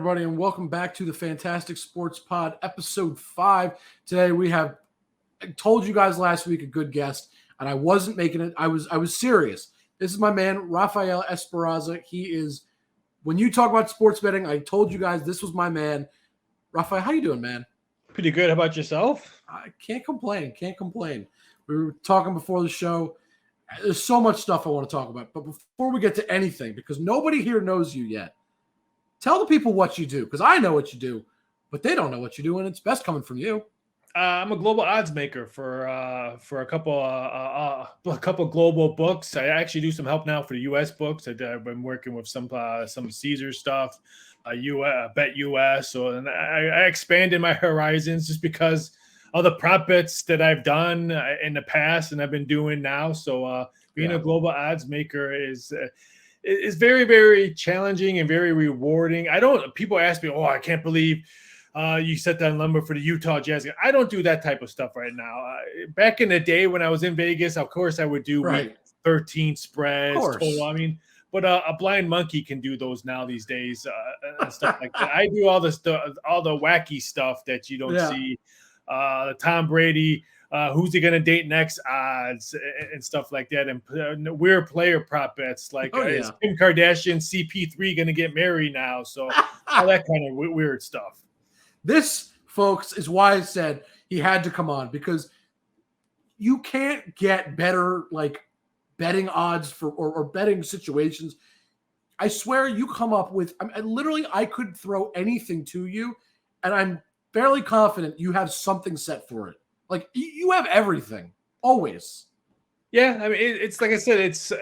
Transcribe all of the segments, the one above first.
everybody, and welcome back to the Fantastic Sports Pod, episode 5. Today I told you guys last week a good guest, and I wasn't making it. I was serious. This is my man, Raphael Esparza. He is, when you talk about sports betting, I told you guys this was my man. Raphael, how you doing, man? Pretty good. How about yourself? I can't complain. We were talking before the show. There's so much stuff I want to talk about, but before we get to anything, because nobody here knows you yet, tell the people what you do, because I know what you do, but they don't know what you do, and it's best coming from you. I'm a global odds maker for a couple global books. I actually do some help now for the U.S. books. I've been working with some Caesar stuff, Bet US. So and I expanded my horizons just because of the prop bets that I've done in the past and I've been doing now. So being a global odds maker is very, very challenging and very rewarding. People ask me, I can't believe you set that number for the Utah Jazz. I don't do that type of stuff right now. Back in the day when I was in Vegas, of course I would do week 13 spreads total. But a blind monkey can do those now these days and stuff like that. I do all the wacky stuff that you don't see. Tom Brady, who's he going to date next odds and stuff like that. And weird player prop bets like is Kim Kardashian CP3 going to get married now? So all that kind of weird stuff. This, folks, is why I said he had to come on, because you can't get better like betting odds for or betting situations. I swear you come up with I could throw anything to you, and I'm fairly confident you have something set for it. Like, you have everything, always. Yeah, I mean, it's like I said, it's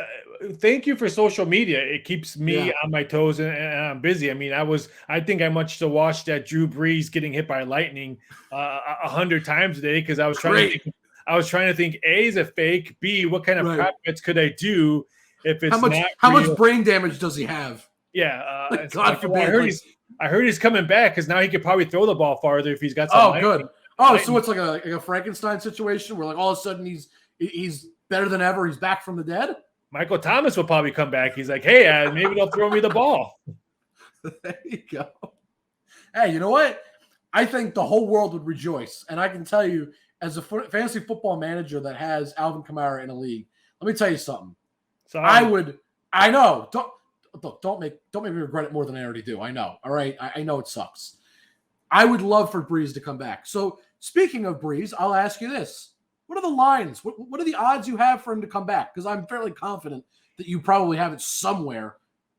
thank you for social media. It keeps me on my toes and I'm busy. I mean, I think I much to watch that Drew Brees getting hit by lightning 100 times a day because I was trying to think, A, is it fake? B, what kind of prop bets could I do if it's how much brain damage does he have? Yeah, God forbid. I heard he's coming back because now he could probably throw the ball farther if he's got some. Good. So it's like a Frankenstein situation where like all of a sudden he's better than ever. He's back from the dead. Michael Thomas will probably come back. He's like, hey, maybe they'll throw me the ball. There you go. Hey, you know what? I think the whole world would rejoice. And I can tell you, as a fantasy football manager that has Alvin Kamara in a league, let me tell you something. I know. Don't make me regret it more than I already do. I know. All right. I know it sucks. I would love for Breeze to come back. So speaking of Breeze, I'll ask you this. What are the lines? What are the odds you have for him to come back? Because I'm fairly confident that you probably have it somewhere.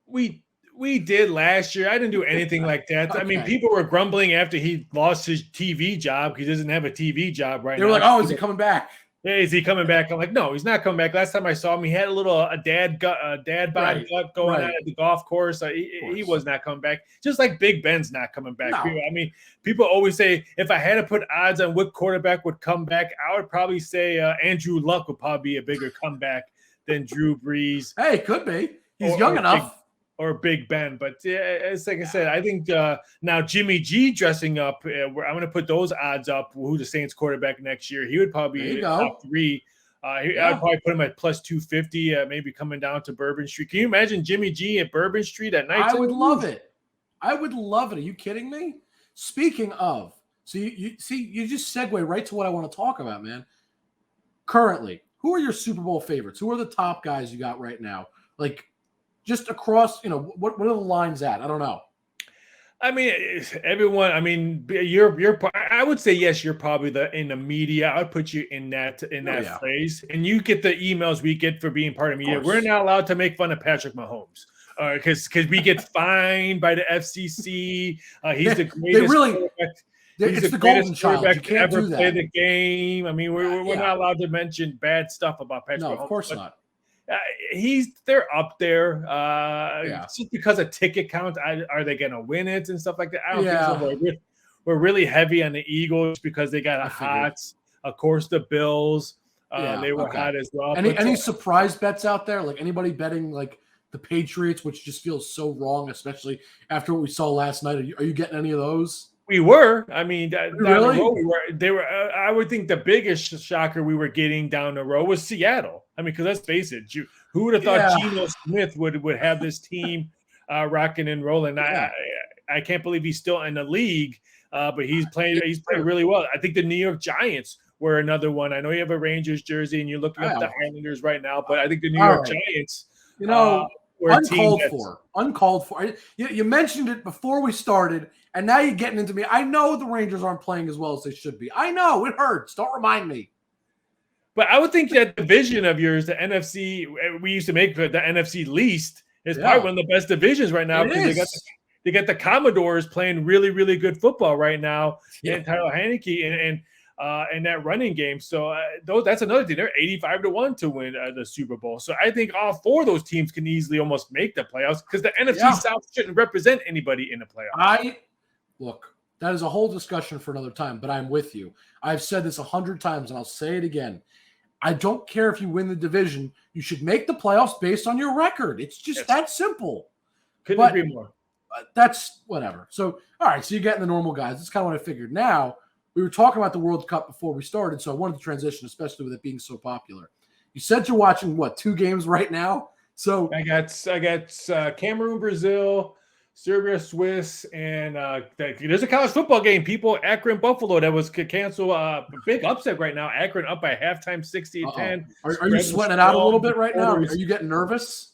We did last year. I didn't do anything like that. Okay. I mean, people were grumbling after he lost his TV job because he doesn't have a TV job right now. They were like, is he coming back? Yeah, is he coming back? I'm like, no, he's not coming back. Last time I saw him, he had a dad bod gut going on at the golf course. He was not coming back. Just like Big Ben's not coming back. No. I mean, people always say if I had to put odds on what quarterback would come back, I would probably say Andrew Luck would probably be a bigger comeback than Drew Brees. Hey, could be. He's young enough. Or Big Ben, but it's like I said, I think now Jimmy G dressing up, I'm going to put those odds up. Who the Saints quarterback next year? He would probably be top 3. I'd probably put him at plus 250, maybe coming down to Bourbon Street. Can you imagine Jimmy G at Bourbon Street at night? I would love it. Are you kidding me? Speaking of, so you just segue right to what I want to talk about, man. Currently, who are your Super Bowl favorites? Who are the top guys you got right now? Like, just across, what are the lines at? I don't know. I mean, everyone. I mean, you're. I would say yes. You're probably in the media. I would put you in that phrase. And you get the emails we get for being part of media. We're not allowed to make fun of Patrick Mahomes because we get fined by the FCC. He's the greatest. It's the golden child. You can't ever do that. Play the game. I mean, we're not allowed to mention bad stuff about Patrick Mahomes. No, of course not. They're up there just because of ticket count. Are they going to win it and stuff like that? I don't think so. We're really heavy on the Eagles because they got hots. Of course, the Bills, they were hot as well. Any surprise bets out there? Like anybody betting like the Patriots, which just feels so wrong, especially after what we saw last night. Are you getting any of those? We were. I mean, really? They were. I would think the biggest shocker we were getting down the road was Seattle. I mean, because let's face it, who would have thought Geno Smith would have this team rocking and rolling? I can't believe he's still in the league, but he's playing really well. I think the New York Giants were another one. I know you have a Rangers jersey and you're looking up the Islanders right now, but I think the New York Giants, were uncalled for. You mentioned it before we started, and now you're getting into me. I know the Rangers aren't playing as well as they should be. I know it hurts. Don't remind me. But I would think that division of yours, the NFC, we used to make the NFC least, is probably one of the best divisions right now because they got the Commodores playing really, really good football right now, and Tyler Heineke and that running game. So that's another thing. They're 85-1 to win the Super Bowl. So I think all four of those teams can easily almost make the playoffs because the NFC South shouldn't represent anybody in the playoffs. Look, that is a whole discussion for another time, but I'm with you. I've said this 100 times, and I'll say it again. I don't care if you win the division. You should make the playoffs based on your record. It's just that simple. Couldn't agree more. That's whatever. So, all right, so you're getting the normal guys. That's kind of what I figured. Now, we were talking about the World Cup before we started, so I wanted to transition, especially with it being so popular. You said you're watching, 2 games right now? So I got Cameroon, Brazil, Serbia, Swiss, and there's a college football game, people. Akron, Buffalo, that was canceled. Big upset right now. Akron up by halftime, 60-10. Are you sweating it out a little bit right now? Are you getting nervous?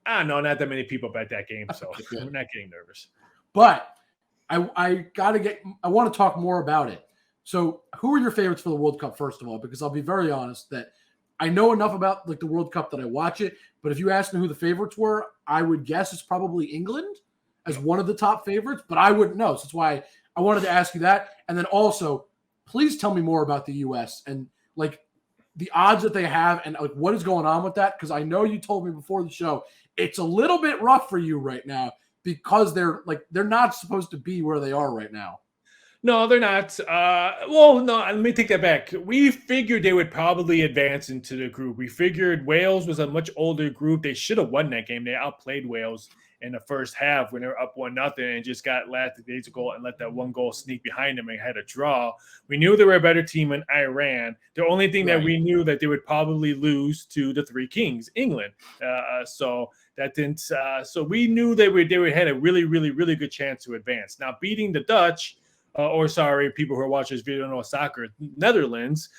No, not that many people bet that game, so I'm not getting nervous. But I want to talk more about it. So who are your favorites for the World Cup, first of all? Because I'll be very honest that I know enough about the World Cup that I watch it. But if you ask me who the favorites were, I would guess it's probably England as one of the top favorites. But I wouldn't know. So that's why I wanted to ask you that. And then also, please tell me more about the U.S. and the odds that they have and what is going on with that. Because I know you told me before the show it's a little bit rough for you right now because they're not supposed to be where they are right now. No, they're not. No, let me take that back. We figured they would probably advance into the group. We figured Wales was a much older group. They should have won that game. They outplayed Wales in the first half when they were up 1-0 and just got last days ago and let that one goal sneak behind them and had a draw. We knew they were a better team than Iran. The only thing that we knew that they would probably lose to the Three Kings, England. So that didn't. So we knew they would had a really, really, really good chance to advance. Now beating the Dutch. People who are watching this video don't know soccer, Netherlands.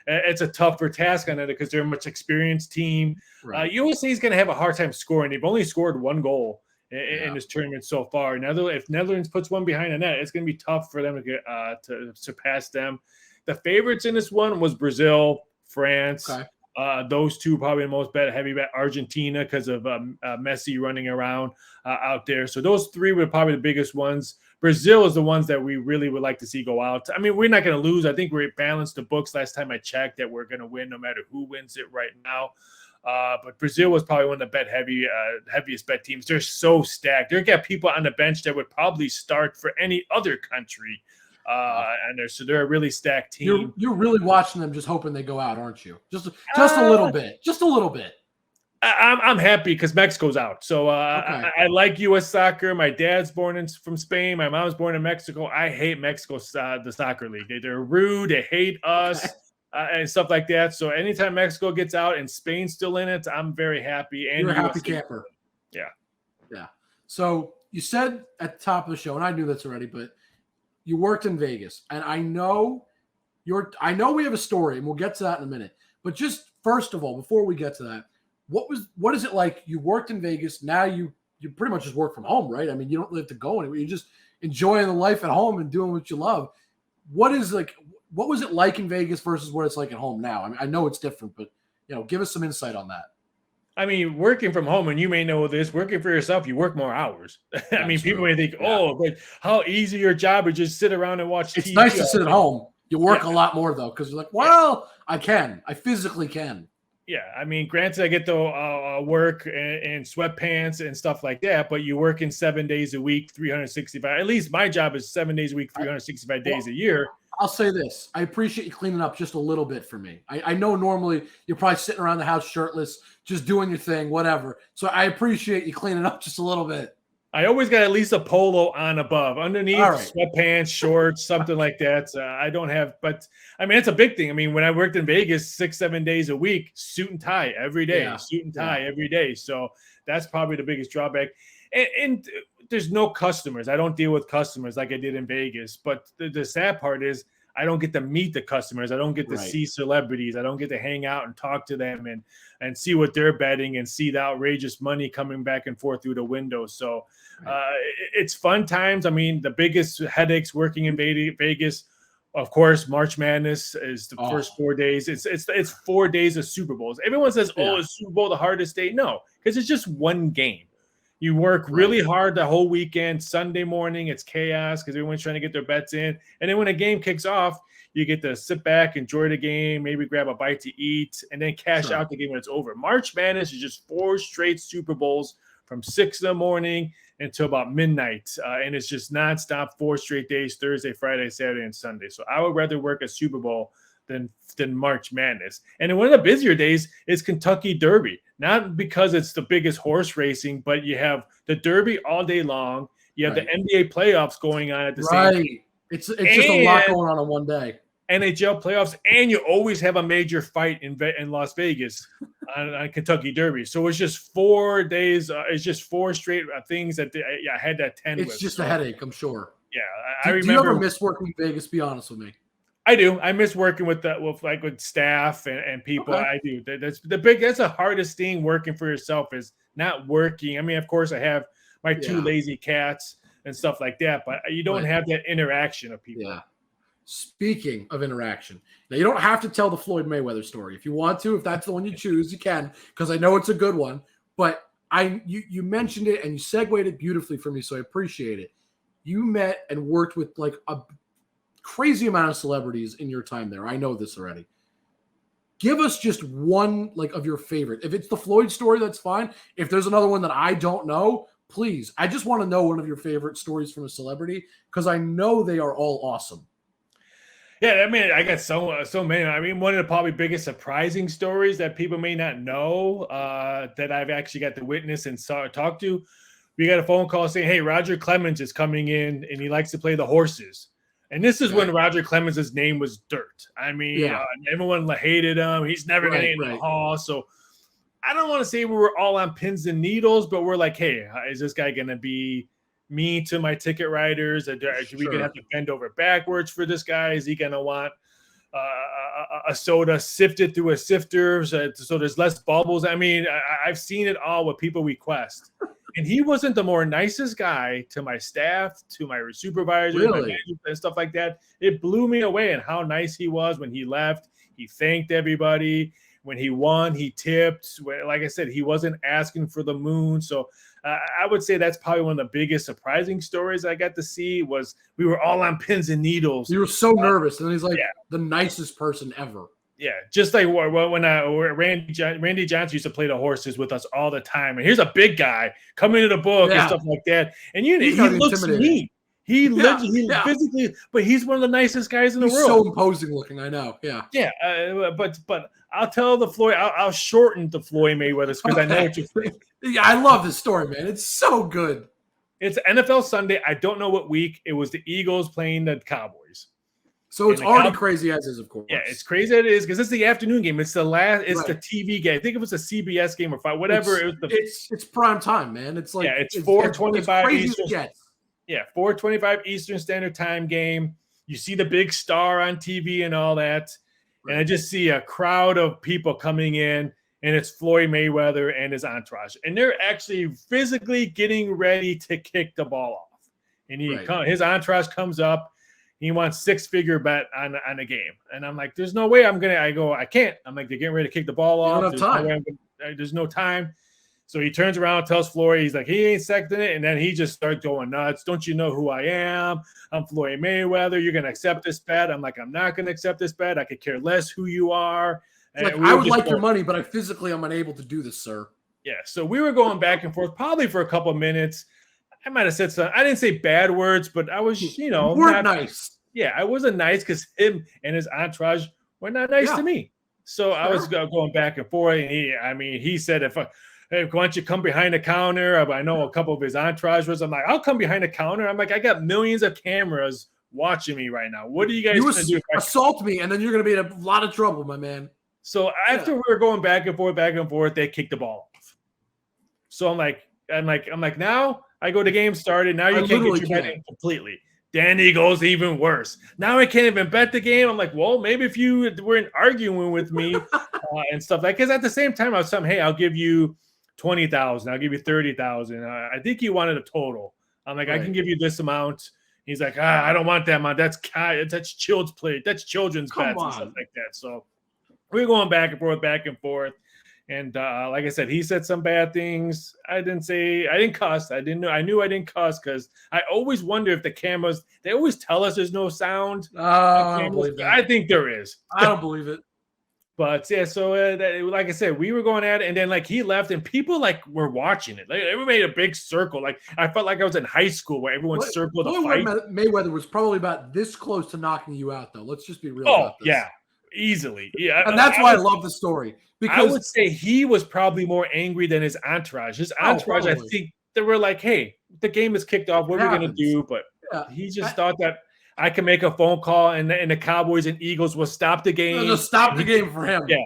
It's a tougher task on it because they're a much experienced team. Right. USA is going to have a hard time scoring. They've only scored 1 goal in this tournament so far. If Netherlands puts one behind the net, it's going to be tough for them to get to surpass them. The favorites in this one was Brazil, France. Okay. Those two probably the most heavy bet. Argentina because of Messi running around out there. So those 3 were probably the biggest ones. Brazil is the ones that we really would like to see go out. I mean, we're not going to lose. I think we balanced the books last time I checked that we're going to win no matter who wins it right now. But Brazil was probably one of the heaviest bet teams. They're so stacked. They've got people on the bench that would probably start for any other country. And they're a really stacked team. You're really watching them, just hoping they go out, aren't you? Just a little bit. Just a little bit. I'm happy because Mexico's out. So I like U.S. soccer. My dad's born from Spain. My mom's born in Mexico. I hate Mexico, the soccer league. They're rude. They hate us and stuff like that. So anytime Mexico gets out and Spain's still in it, I'm very happy. And you're a happy camper. Yeah. Yeah. So you said at the top of the show, and I knew this already, but you worked in Vegas. And I know we have a story, and we'll get to that in a minute. But just first of all, before we get to that, what is it like? You worked in Vegas. Now you pretty much just work from home, right? I mean, you don't really have to go anywhere. You're just enjoying the life at home and doing what you love. What was it like in Vegas versus what it's like at home now? I mean, I know it's different, but give us some insight on that. I mean, working from home, and you may know this, working for yourself, you work more hours. I mean, people may think, but how easy your job is just sit around and watch TV. It's nice to sit at home. You work a lot more, though, because you're like, I physically can. Yeah, I mean, granted, I get to work in sweatpants and stuff like that, but you work in 7 days a week, 365. At least my job is 7 days a week, 365 days a year. I'll say this. I appreciate you cleaning up just a little bit for me. I know normally you're probably sitting around the house shirtless, just doing your thing, whatever. So I appreciate you cleaning up just a little bit. I always got at least a polo on above. Underneath, sweatpants, shorts, something like that. I don't have, but I mean, it's a big thing. I mean, when I worked in Vegas 6-7 days a week, suit and tie every day, every day. So that's probably the biggest drawback. and there's no customers. I don't deal with customers like I did in Vegas. But the sad part is I don't get to meet the customers. I don't get to see celebrities. I don't get to hang out and talk to them and see what they're betting and see the outrageous money coming back and forth through the window. So it's fun times. I mean, the biggest headaches working in Vegas, of course, March Madness is the first 4 days. It's 4 days of Super Bowls. Everyone says, is Super Bowl the hardest day? No, because it's just one game. You work really hard the whole weekend. Sunday morning, it's chaos because everyone's trying to get their bets in. And then when a game kicks off, you get to sit back, enjoy the game, maybe grab a bite to eat, and then cash out the game when it's over. March Madness is just 4 straight Super Bowls from 6 in the morning until about midnight. And it's just nonstop 4 straight days, Thursday, Friday, Saturday, and Sunday. So I would rather work a Super Bowl than March Madness. And then one of the busier days is Kentucky Derby, not because it's the biggest horse racing, but you have the Derby all day long. You have the NBA playoffs going on at the same time. It's just a lot going on one day. NHL playoffs, and you always have a major fight in Las Vegas on Kentucky Derby. So it's just 4 days. It's just 4 straight things that I had to attend with. It's just a headache, I'm sure. Yeah, I remember. Do you ever miss working in Vegas? Be honest with me. I do. I miss working with staff and people. Okay. I do. That's the hardest thing working for yourself is not working. I mean, of course, I have my 2 lazy cats and stuff like that, but you don't have that interaction of people. Yeah. Speaking of interaction, now you don't have to tell the Floyd Mayweather story. If you want to, if that's the one you choose, you can, because I know it's a good one. But you mentioned it and you segued it beautifully for me, so I appreciate it. You met and worked with like a crazy amount of celebrities in your time there. I know this already. Give us just one of your favorite. If it's the Floyd story, that's fine. If there's another one that I don't know, please. I just want to know one of your favorite stories from a celebrity because I know they are all awesome. Yeah, I mean, I got so many. I mean, one of the probably biggest surprising stories that people may not know that I've actually got to witness and talk to. We got a phone call saying, "Hey, Roger Clemens is coming in, and he likes to play the horses." And this is when Roger Clemens' name was dirt. I mean, everyone hated him. He's never going to get in the hall. So I don't want to say we were all on pins and needles, but we're like, hey, is this guy going to be mean to my ticket writers? Are we going to have to bend over backwards for this guy? Is he going to want a soda sifted through a sifter so there's less bubbles? I mean, I've seen it all what people request. And he wasn't the more nicest guy to my staff, to my supervisors, my managers, and stuff like that. It blew me away and how nice he was when he left. He thanked everybody. When he won, he tipped. Like I said, he wasn't asking for the moon. So I would say that's probably one of the biggest surprising stories I got to see was we were all on pins and needles. You were so nervous. And he's like the nicest person ever. Yeah, just like when Randy Johnson used to play the horses with us all the time. And here's a big guy coming to the book and stuff like that. And he looks mean. He physically, but he's one of the nicest guys in the world. So imposing looking, I know. Yeah. Yeah, but I'll tell the Floyd. I'll shorten the Floyd Mayweather because I know what you're saying. Yeah, I love this story, man. It's so good. It's NFL Sunday. I don't know what week. It was the Eagles playing the Cowboys. So it's already crazy as is, of course. Yeah, it's crazy as it is because it's the afternoon game. It's the last. It's the TV game. I think it was a CBS game or whatever. It's prime time, man. It's like it's 4:25 Eastern. Yeah, 4:25 Eastern Standard Time game. You see the big star on TV and all that, and I just see a crowd of people coming in, and it's Floyd Mayweather and his entourage, and they're actually physically getting ready to kick the ball off. And his entourage comes up. He wants 6-figure bet on a game. And I'm like, there's no way I can't. I'm like, they're getting ready to kick the ball off. There's no time. So he turns around and tells Floyd, he's like, he ain't seconding it. And then he just starts going nuts. Don't you know who I am? I'm Floyd Mayweather. You're going to accept this bet. I'm like, I'm not going to accept this bet. I could care less who you are. Like, I would like your money, but I'm unable to do this, sir. Yeah. So we were going back and forth probably for a couple of minutes. I might have said something. I didn't say bad words, but I was, not nice. Yeah, I wasn't nice because him and his entourage were not nice to me. So I was going back and forth. And he said, hey, why don't you come behind the counter? I know a couple of his entourage was. I'm like, I'll come behind the counter. I'm like, I got millions of cameras watching me right now. What are you guys going to do? Assault me, and then you're going to be in a lot of trouble, my man. So after we were going back and forth, they kicked the ball off. So I'm like, I'm like, now I go to game started. Now you can't get your bet in completely. Then he goes even worse. Now I can't even bet the game. I'm like, well, maybe if you weren't arguing with me and stuff like, because at the same time I was saying, hey, I'll give you 20,000. I'll give you 30,000. I think he wanted a total. I'm like, I can give you this amount. He's like, I don't want that amount. That's children's play. That's children's bets and stuff like that. So we're going back and forth. And like I said, he said some bad things. I didn't cuss. I knew I didn't cuss because I always wonder if the cameras, they always tell us there's no sound. I don't believe that. I think there is. I don't believe it. But yeah, so like I said, we were going at it, and then like he left, and people like were watching it. Like everybody made a big circle. Like I felt like I was in high school where everyone circled the fight. Mayweather was probably about this close to knocking you out, though. Let's just be real about this. Yeah, easily. Yeah, and that's why I love the story. Because I would say he was probably more angry than his entourage. His entourage, I think they were like, hey, the game is kicked off. What are we going to do? But he just thought that I can make a phone call and the Cowboys and Eagles will stop the game. Just stop the game for him. Yeah.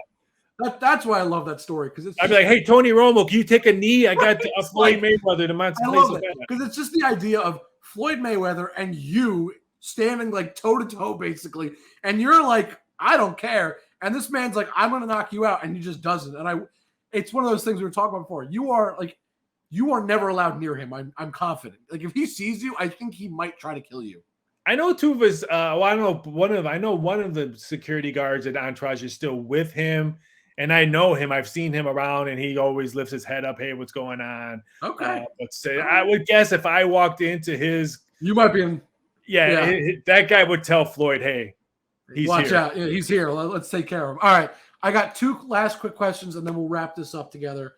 That's why I love that story. Because I'd be like, hey, Tony Romo, can you take a knee? I got a Floyd Mayweather to my place. I love it. Because it's just the idea of Floyd Mayweather and you standing like toe-to-toe, basically. And you're like, I don't care. And this man's like, I'm going to knock you out. And he just doesn't. And it's one of those things we were talking about before. You are never allowed near him. I'm confident. Like if he sees you, I think he might try to kill you. I know two of his, I know one of the security guards at Entourage is still with him. And I know him. I've seen him around and he always lifts his head up. Hey, what's going on? Okay. I would guess if I walked into his, you might be in. Yeah. That guy would tell Floyd, hey, watch out. Yeah, he's here. Let's take care of him. All right. I got two last quick questions and then we'll wrap this up together.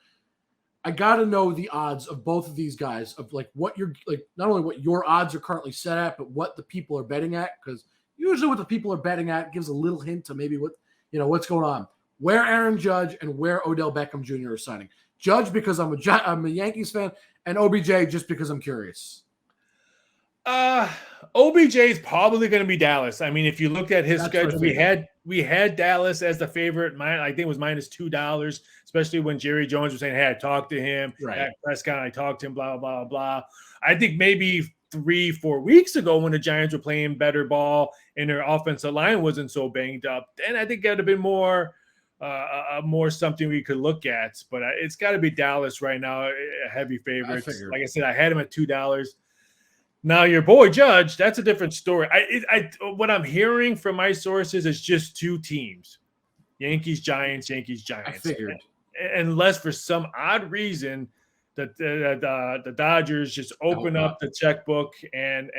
I got to know the odds of both of these guys of like what you're like, not only what your odds are currently set at, but what the people are betting at. Because usually what the people are betting at gives a little hint to maybe what's going on. Where Aaron Judge and where Odell Beckham Jr. are signing. Judge because I'm a Yankees fan, and OBJ just because I'm curious. OBJ is probably going to be Dallas. I mean, if you look at his schedule, we had Dallas as the favorite. I think it was -$2, especially when Jerry Jones was saying, "Hey, I talked to him." Right. At Prescott, I talked to him. Blah blah blah. I think maybe 3-4 weeks ago when the Giants were playing better ball and their offensive line wasn't so banged up, then I think that would have been more something we could look at, but it's got to be Dallas right now, a heavy favorite. Like I said, I had him at $2. Now your boy Judge, that's a different story. What I'm hearing from my sources is just two teams: Yankees, Giants. I figured, unless for some odd reason that the Dodgers just open up the checkbook and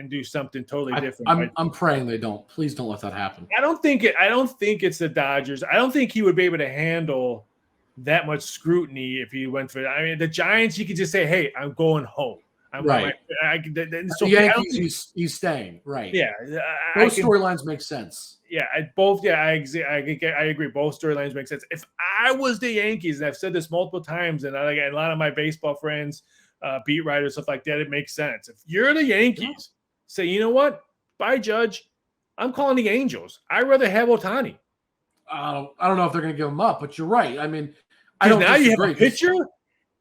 do something totally different. I'm praying they don't. Please don't let that happen. I don't think it's the Dodgers. I don't think he would be able to handle that much scrutiny if he went for it. I mean, the Giants, you could just say, "Hey, I'm going home." Right. So the Yankees, he's staying. Right. Yeah. Those storylines make sense. Yeah. I agree. Both storylines make sense. If I was the Yankees, and I've said this multiple times, and a lot of my baseball friends, beat writers, stuff like that, it makes sense. If you're the Yankees, say, you know what? Bye, Judge. I'm calling the Angels. I'd rather have Ohtani. I don't know if they're going to give him up, but you're right. I mean, now you have a pitcher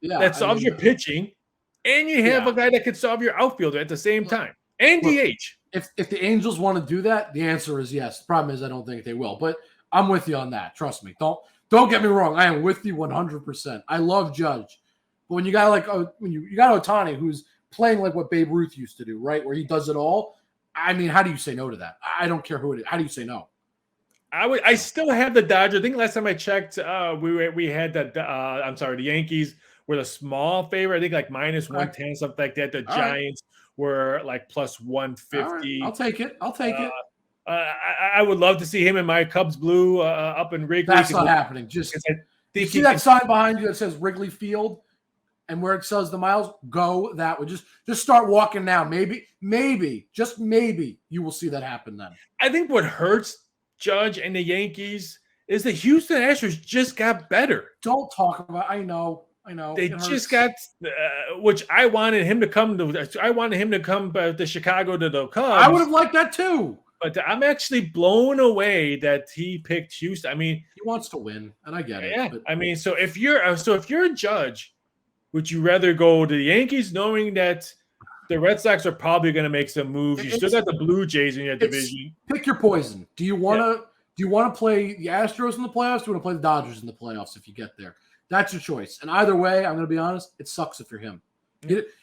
that solves your pitching. And you have a guy that could solve your outfielder at the same time. And DH. If the Angels want to do that, the answer is yes. The problem is I don't think they will. But I'm with you on that. Trust me. Don't get me wrong. I am with you 100%. I love Judge. But when you got when you got Ohtani, who's playing like what Babe Ruth used to do, right? Where he does it all. I mean, how do you say no to that? I don't care who it is. How do you say no? I still have the Dodgers. I think last time I checked, we had the Yankees were the small favorite. I think like -110, something like that. The Giants were like +150. Right. I'll take it. I would love to see him in my Cubs blue up in Wrigley. That's not happening. Just you see that sign behind you that says Wrigley Field and where it says the miles, go that way. Just start walking now. Maybe, just maybe you will see that happen then. I think what hurts Judge and the Yankees is the Houston Astros just got better. Don't talk about. I know. They just got, which I wanted him to come to. I wanted him to come to Chicago to the Cubs. I would have liked that too. But I'm actually blown away that he picked Houston. I mean, he wants to win, and I get it. Yeah, but, I mean, so if you're a Judge, would you rather go to the Yankees knowing that the Red Sox are probably going to make some moves? You still got the Blue Jays in your division. Pick your poison. Do you want to play the Astros in the playoffs? Do you want to play the Dodgers in the playoffs if you get there? That's your choice. And either way, I'm going to be honest, it sucks if you're him.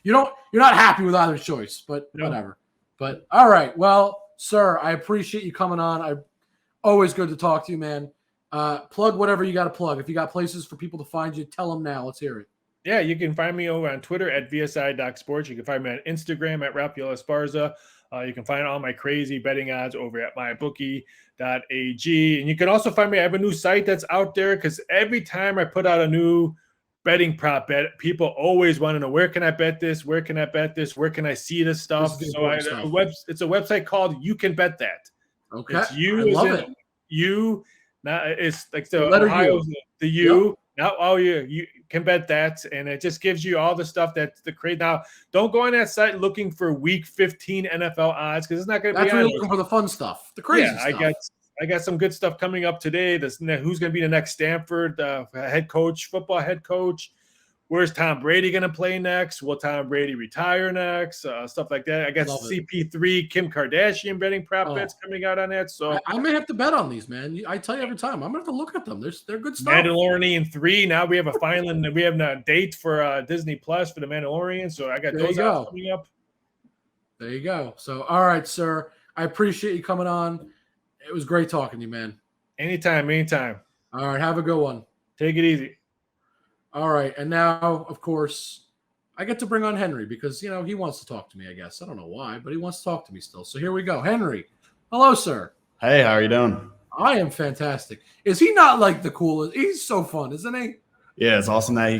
You're not happy with either choice, but whatever. But all right, well, sir, I appreciate you coming on. Always good to talk to you, man. Plug whatever you got to plug. If you got places for people to find you, tell them now. Let's hear it. Yeah, you can find me over on Twitter at VSI.sports. You can find me on Instagram at Raphael Esparza. You can find all my crazy betting odds over at mybookie.ag. And you can also find me. I have a new site that's out there because every time I put out a new betting prop bet, people always want to know, where can I bet this? Where can I bet this? Where can I see this stuff? It's a website called You Can Bet That. Okay. It's you. I love it. You. Now it's like the Ohio, the U. Yep. Now, you can bet that, and it just gives you all the stuff that's the crazy. Now, don't go on that site looking for Week 15 NFL odds because it's not going to be. That's where you're looking for the fun stuff, the crazy stuff. I got some good stuff coming up today. Who's going to be the next Stanford football head coach? Where's Tom Brady going to play next? Will Tom Brady retire next? Stuff like that. I got CP3, Kim Kardashian betting prop bets coming out on that. So I may have to bet on these, man. I tell you every time, I'm going to have to look at them. They're good stuff. Mandalorian 3. Now we have a final, and we have a date for Disney Plus for the Mandalorian. So I got those coming up. There you go. So, all right, sir. I appreciate you coming on. It was great talking to you, man. Anytime. All right. Have a good one. Take it easy. All right. And now, of course, I get to bring on Henry because, he wants to talk to me, I guess. I don't know why, but he wants to talk to me still. So here we go. Henry. Hello, sir. Hey, how are you doing? I am fantastic. Is he not like the coolest? He's so fun, isn't he? Yeah, it's awesome that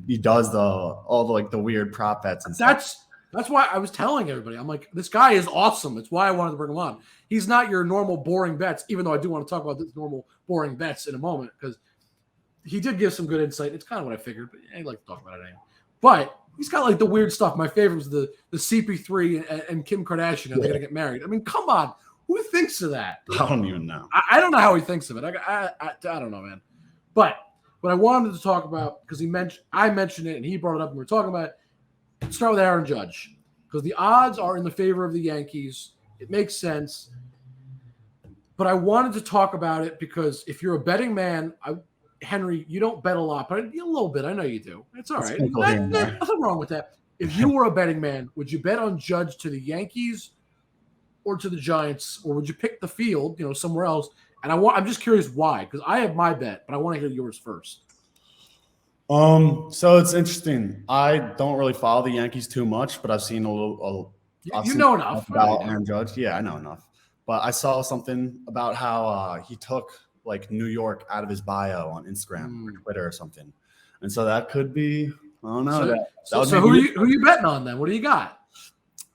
he does all the weird prop bets and stuff. That's why I was telling everybody. I'm like, this guy is awesome. It's why I wanted to bring him on. He's not your normal boring bets, even though I do want to talk about this normal boring bets in a moment because he did give some good insight. It's kind of what I figured, but I'd like to talk about it anyway. But he's got like the weird stuff. My favorite was the CP3 and Kim Kardashian. They're going to get married. I mean, come on. Who thinks of that? I don't even know. I don't know how he thinks of it. I don't know, man. But what I wanted to talk about, because I mentioned it and he brought it up and we were talking about it. Let's start with Aaron Judge because the odds are in the favor of the Yankees. It makes sense. But I wanted to talk about it because if you're a betting man, Henry, you don't bet a lot, but a little bit. I know you do. It's all right. Nothing wrong with that. If you were a betting man, would you bet on Judge to the Yankees or to the Giants, or would you pick the field, somewhere else? And I'm just curious why, because I have my bet, but I want to hear yours first. So it's interesting. I don't really follow the Yankees too much, but I've seen enough about Aaron Judge. Yeah, I know enough. But I saw something about how he took like New York out of his bio on Instagram or Twitter or something, and so that could be. I don't know. So who are you betting on then? What do you got?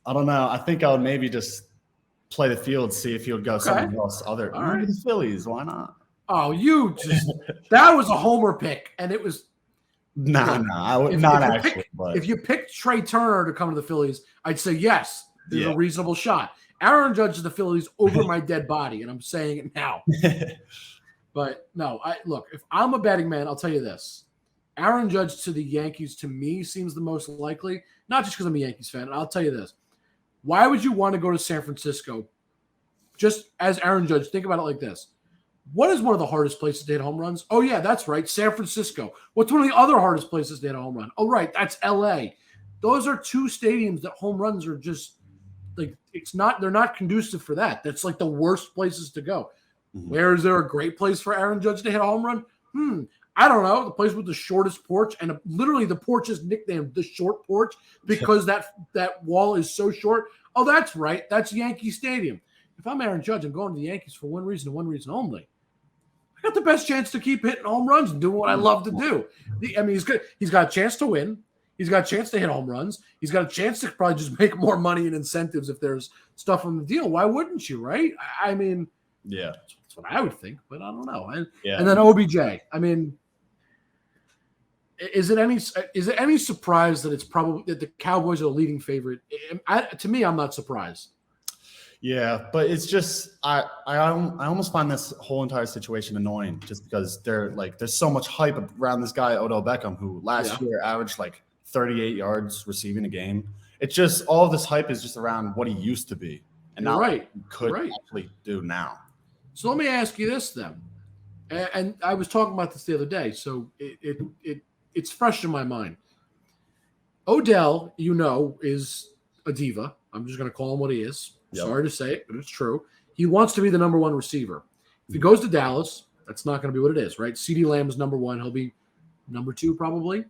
I don't know. I think I would maybe just play the field, see if he would go somewhere else. Maybe the Phillies. Why not? Oh, that was a homer pick, and it was. I would not actually. But if you picked Trey Turner to come to the Phillies, I'd say yes. There's a reasonable shot. Aaron Judge to the Phillies over my dead body, and I'm saying it now. But no, look. If I'm a betting man, I'll tell you this: Aaron Judge to the Yankees to me seems the most likely. Not just because I'm a Yankees fan. I'll tell you this: why would you want to go to San Francisco? Just as Aaron Judge, think about it like this. What is one of the hardest places to hit home runs? Oh, yeah, that's right. San Francisco. What's one of the other hardest places to hit a home run? Oh, right. That's L.A. Those are two stadiums that home runs are just like, they're not conducive for that. That's like the worst places to go. Mm-hmm. Where is there a great place for Aaron Judge to hit a home run? I don't know. The place with the shortest porch, and literally the porch is nicknamed the short porch because that wall is so short. Oh, that's right. That's Yankee Stadium. If I'm Aaron Judge, I'm going to the Yankees for one reason and one reason only. I got the best chance to keep hitting home runs and doing what I love to do. He's got a chance to win. He's got a chance to hit home runs. He's got a chance to probably just make more money and incentives if there's stuff on the deal. Why wouldn't you, right? I mean, yeah, that's what I would think, but I don't know. And then OBJ. I mean, is it any surprise that it's probably that the Cowboys are the leading favorite? To me, I'm not surprised. Yeah, but it's just I almost find this whole entire situation annoying just because there's so much hype around this guy Odell Beckham who last year averaged like 38 yards receiving a game. It's just all of this hype is just around what he used to be and not what he could actually do now. So let me ask you this then. And I was talking about this the other day, so it's fresh in my mind. Odell, is a diva. I'm just going to call him what he is. Yep. Sorry to say it, but it's true. He wants to be the number one receiver. If he goes to Dallas, that's not going to be what it is, right? CeeDee Lamb is number one. He'll be number two probably.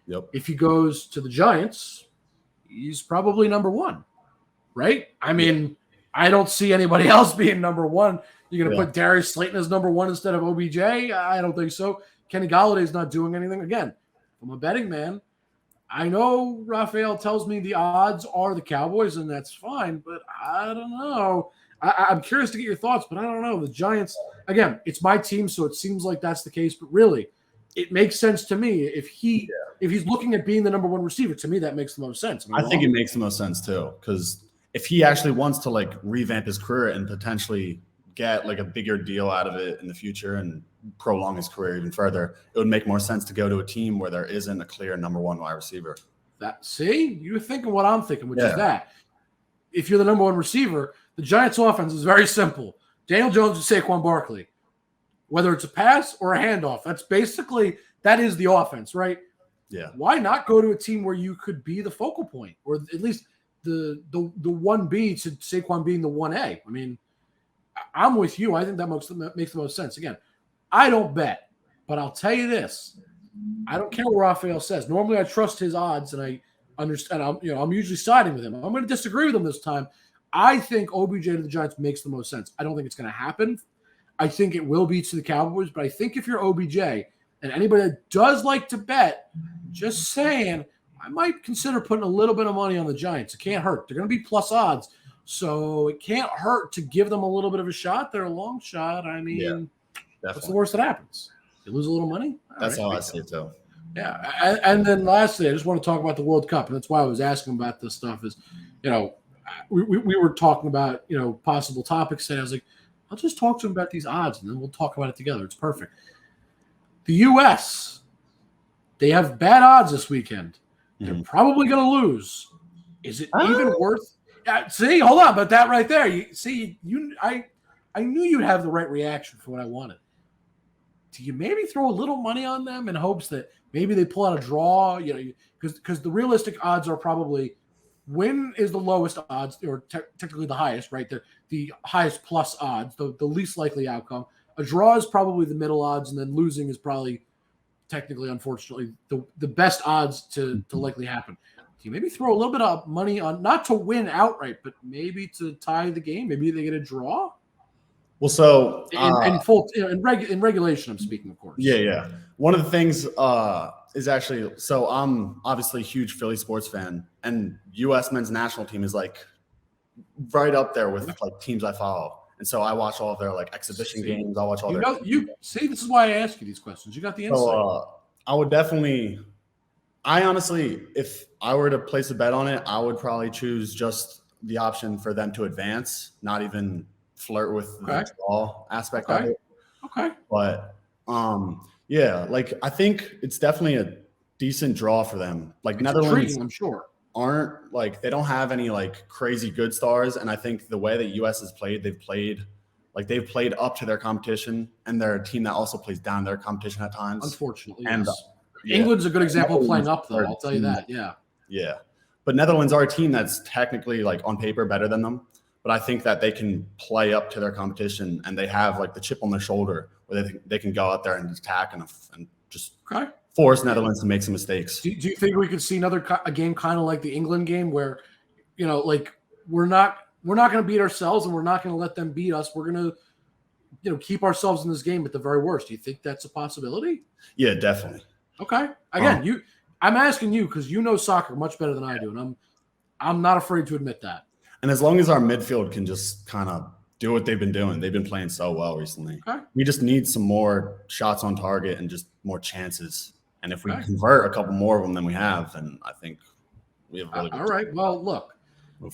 Yep. If he goes to the Giants, he's probably number one, right? I mean, I don't see anybody else being number one. You're going to put Darius Slayton as number one instead of OBJ? I don't think so. Kenny Galladay's not doing anything. Again, I'm a betting man. I know Raphael tells me the odds are the Cowboys, and that's fine, but I don't know. I'm curious to get your thoughts, but I don't know. The Giants, again, it's my team, so it seems like that's the case, but really, it makes sense to me. If he's looking at being the number one receiver, to me, that makes the most sense. I think it makes the most sense, too, because if he actually wants to, revamp his career and potentially get, a bigger deal out of it in the future and prolong his career even further, it would make more sense to go to a team where there isn't a clear number one wide receiver. You're thinking what I'm thinking, which is that if you're the number one receiver, the Giants' offense is very simple. Daniel Jones and Saquon Barkley, whether it's a pass or a handoff, that is the offense, right? Yeah. Why not go to a team where you could be the focal point, or at least the 1B to Saquon being the 1A? I mean, I'm with you. I think that makes the most sense. Again, I don't bet, but I'll tell you this. I don't care what Raphael says. Normally, I trust his odds, and I understand. I'm usually siding with him. I'm going to disagree with him this time. I think OBJ to the Giants makes the most sense. I don't think it's going to happen. I think it will be to the Cowboys, but I think if you're OBJ and anybody that does like to bet, just saying, I might consider putting a little bit of money on the Giants. It can't hurt. They're going to be plus odds, so it can't hurt to give them a little bit of a shot. They're a long shot. I mean, what's the worst that happens? You lose a little money? That's how I see it, too. Yeah, and then lastly, I just want to talk about the World Cup, and that's why I was asking about this stuff is, we were talking about, possible topics, and I was like, I'll just talk to him about these odds, and then we'll talk about it together. It's perfect. The U.S., they have bad odds this weekend. They're probably going to lose. Is it even worth – see, hold on, but that right there, I knew you'd have the right reaction for what I wanted. Do you maybe throw a little money on them in hopes that maybe they pull out a draw? Because the realistic odds are probably win is the lowest odds, or technically the highest, right? The highest plus odds, the least likely outcome. A draw is probably the middle odds, and then losing is probably technically, unfortunately, the best odds to likely happen. Do you maybe throw a little bit of money on, not to win outright, but maybe to tie the game? Maybe they get a draw? Well, so in regulation, I'm speaking, of course. Yeah. One of the things is actually, so I'm obviously a huge Philly sports fan, and U.S. men's national team is right up there with teams I follow, and so I watch all of their exhibition games. I watch all their. See, this is why I ask you these questions. You got the insight. So I would definitely. I honestly, if I were to place a bet on it, I would probably choose just the option for them to advance, not even flirt with the draw aspect of it. Okay. But I think it's definitely a decent draw for them. Netherlands, intriguing, I'm sure, aren't they don't have any crazy good stars, and I think the way that US has played, they've played up to their competition, and they're a team that also plays down their competition at times. Unfortunately, and yes. England's a good example of playing up, though. I'll tell you that. Yeah. But Netherlands are a team that's technically on paper better than them. But I think that they can play up to their competition, and they have the chip on their shoulder where they can go out there and attack and just force Netherlands to make some mistakes. Do you think we could see a game kind of like the England game where, we're not going to beat ourselves and we're not going to let them beat us. We're going to, keep ourselves in this game at the very worst. Do you think that's a possibility? Yeah, definitely. Okay. Again, I'm asking you because you know soccer much better than I do, and I'm not afraid to admit that. And as long as our midfield can just kind of do what they've been doing, they've been playing so well recently. Okay. We just need some more shots on target and just more chances. And if we convert a couple more of them than we have, then I think we have really good all right. Well, look,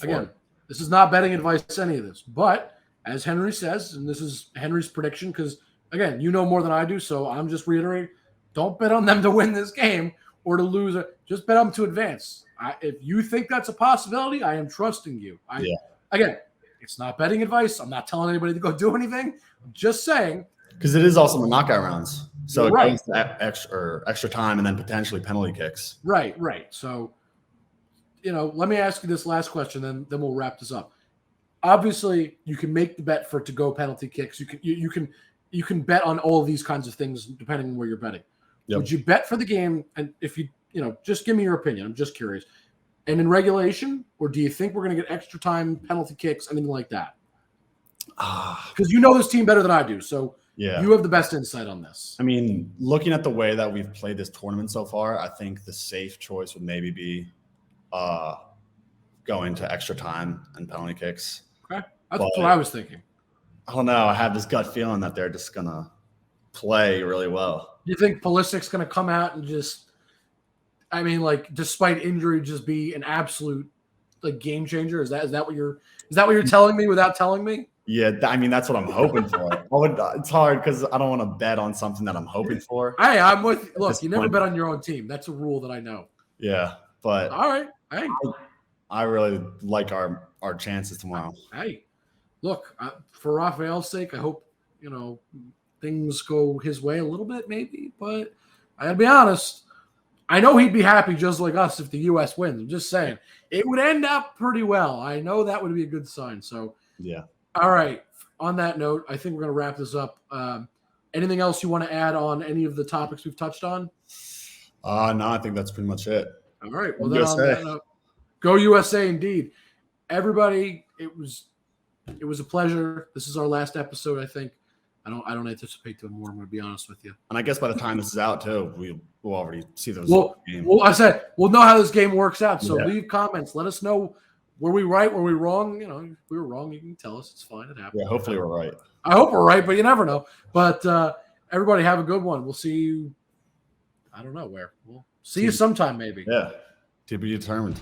again, this is not betting advice, any of this. But as Henry says, and this is Henry's prediction, because, again, you know more than I do, so I'm just reiterating, don't bet on them to win this game. or to lose. Just bet them to advance. If you think that's a possibility, I am trusting you. Again, it's not betting advice. I'm not telling anybody to go do anything. I'm just saying. Because it is also the knockout rounds. So it right. goes to extra time and then potentially penalty kicks. Right. So, let me ask you this last question, then we'll wrap this up. Obviously, you can make the bet for it to go penalty kicks. You can bet on all of these kinds of things depending on where you're betting. Yep. Would you bet for the game? And if you just give me your opinion. I'm just curious. And in regulation, or do you think we're going to get extra time, penalty kicks, anything like that? Because you know this team better than I do, so you have the best insight on this. I mean, looking at the way that we've played this tournament so far, I think the safe choice would maybe be going to extra time and penalty kicks. Okay, that's what I was thinking. I don't know. I have this gut feeling that they're just gonna play really well. You think Pulisic's gonna come out and just? I mean, despite injury, just be an absolute game changer. Is that what you're telling me without telling me? Yeah, I mean that's what I'm hoping for. It's hard because I don't want to bet on something that I'm hoping for. Hey, I'm with. Look, you never bet on your own team. That's a rule that I know. Yeah, but all right. Hey, I really like our chances tomorrow. Hey, look, for Raphael's sake, I hope things go his way a little bit, maybe. But I gotta be honest. I know he'd be happy just like us if the U.S. wins. I'm just saying it would end up pretty well. I know that would be a good sign. So, yeah. All right. On that note, I think we're going to wrap this up. Anything else you want to add on any of the topics we've touched on? No, I think that's pretty much it. All right. Well, then on that note, go USA indeed. Everybody, it was a pleasure. This is our last episode, I think. I don't anticipate doing more. I'm going to be honest with you. And I guess by the time this is out too, we'll already see those. Games. Well, I said we'll know how this game works out. So leave comments. Let us know. Were we right? Were we wrong? If we were wrong, you can tell us. It's fine. It happens. Yeah, hopefully we're right. I hope we're right, but you never know. But everybody have a good one. We'll see you. I don't know where. We'll see you sometime maybe. Yeah. To be determined.